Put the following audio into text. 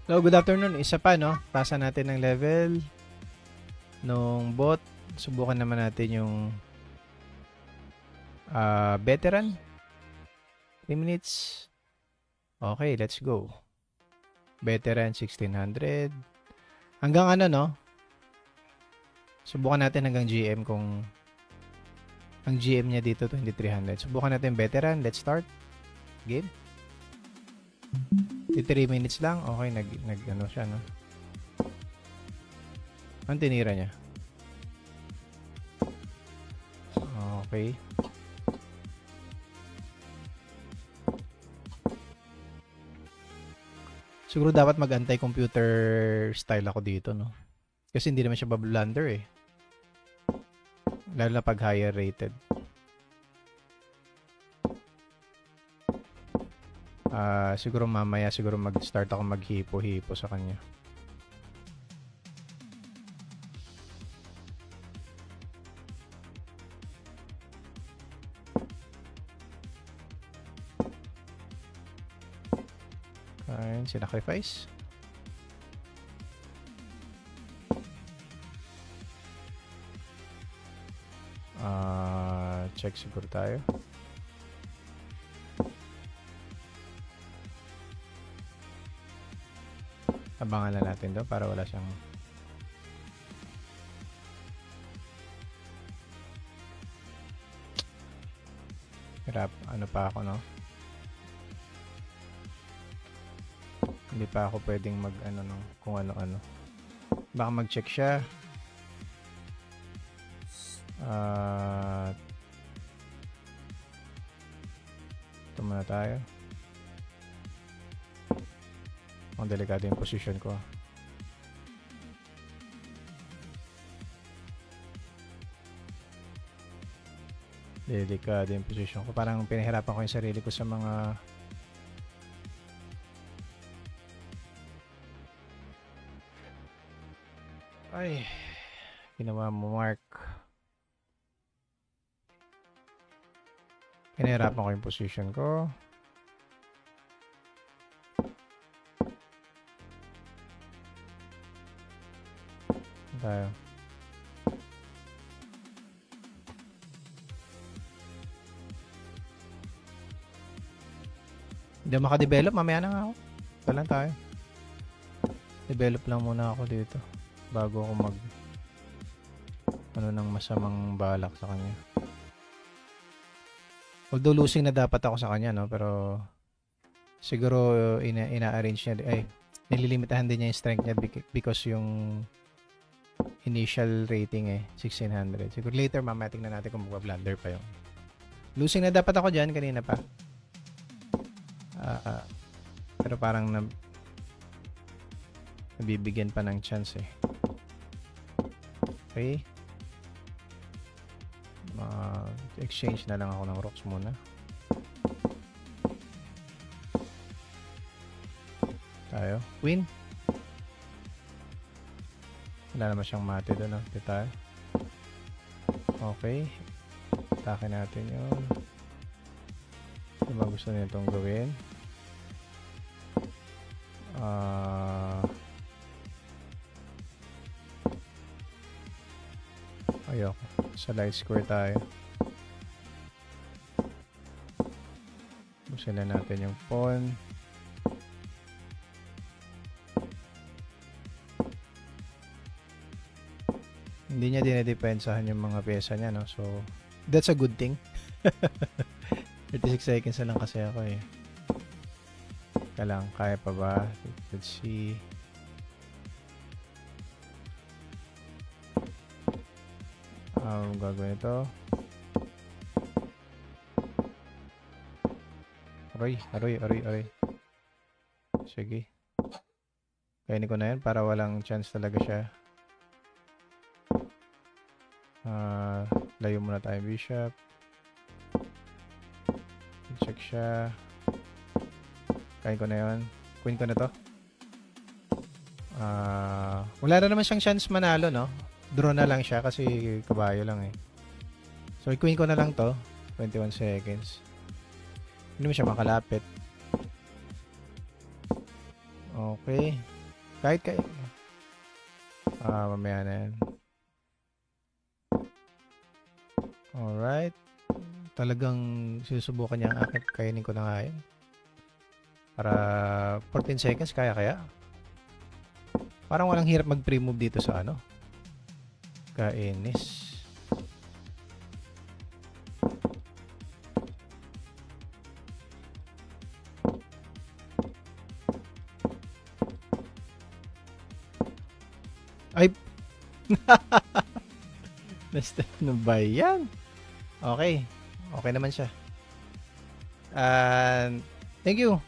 Hello, good afternoon. Isa pa, no? Taasan natin ng level nung bot. Subukan naman natin yung veteran. 3 minutes. Okay, let's go. Veteran, 1600. Hanggang ano, no? Subukan natin hanggang GM kung ang GM niya dito, 2300. Subukan natin veteran. Let's start. Game. 3 minutes lang. Okay, nag ano siya, no? Ang tinira niya. Okay. Siguro dapat mag-antay computer style ako dito, no? Kasi hindi naman siya bablunder eh. Lalo na pag higher rated. Siguro mamaya mag-start ako maghipo-hipo sa kanya. Kain, sinacrifice. Check siguro tayo. Abangan lang natin doon para wala siyang hirap. Ano pa ako, no? Hindi pa ako pwedeng mag ano, no? Kung ano-ano. Baka mag-check siya. Ito muna tayo. Ang delikado yung position ko. Delikado yung position ko. Parang pinahirapan ko yung sarili ko sa mga ay, ginawa mo, Mark. Pinahirapan ko yung position ko. Tayo. Hindi makadevelop, mamaya na nga ako. Ito lang tayo. Develop lang muna ako dito bago ako mag ano ng masamang balak sa kanya. Although losing na dapat ako sa kanya, no? Pero siguro ina-arrange niya, ay nililimitahan din niya yung strength niya because yung initial rating 1600. Siguro later mamaya tingnan natin kung magpa-blunder pa yung losing na dapat ako dyan kanina pa. Pero parang nabibigyan pa ng chance eh. Okay. Exchange na lang ako ng rocks muna. Tayo. Win. Wala naman siyang mate doon. No? Tayo. Okay. Atake natin yun. Ano ba gusto nitong gawin? Ayoko. Sa light square tayo. Busin na natin yung pawn. Hindi niya dinedepensahan yung mga pyesa niya, no? So, that's a good thing. 36 seconds na lang kasi ako eh. Kaya pa ba? Let's see. Gagawin ito. Aroy. Sige. Kainin ko na yan para walang chance talaga siya. Layo muna tayo bishop. Check siya. Kain ko na yun. Queen ko na to. Wala na naman siyang chance manalo, no? Draw na lang siya kasi kabayo lang eh. So, i-queen ko na lang to. 21 seconds. Hindi mo siya makalapit. Okay. Kahit mamaya na yan. Alright. Talagang sinusubukan niya ang akin. Kainin ko na nga yun. Para 14 seconds, kaya? Parang walang hirap mag-pre-move dito sa ano. Kainis. Ay! Basta ano ba yan? Okay. Okay naman siya. And thank you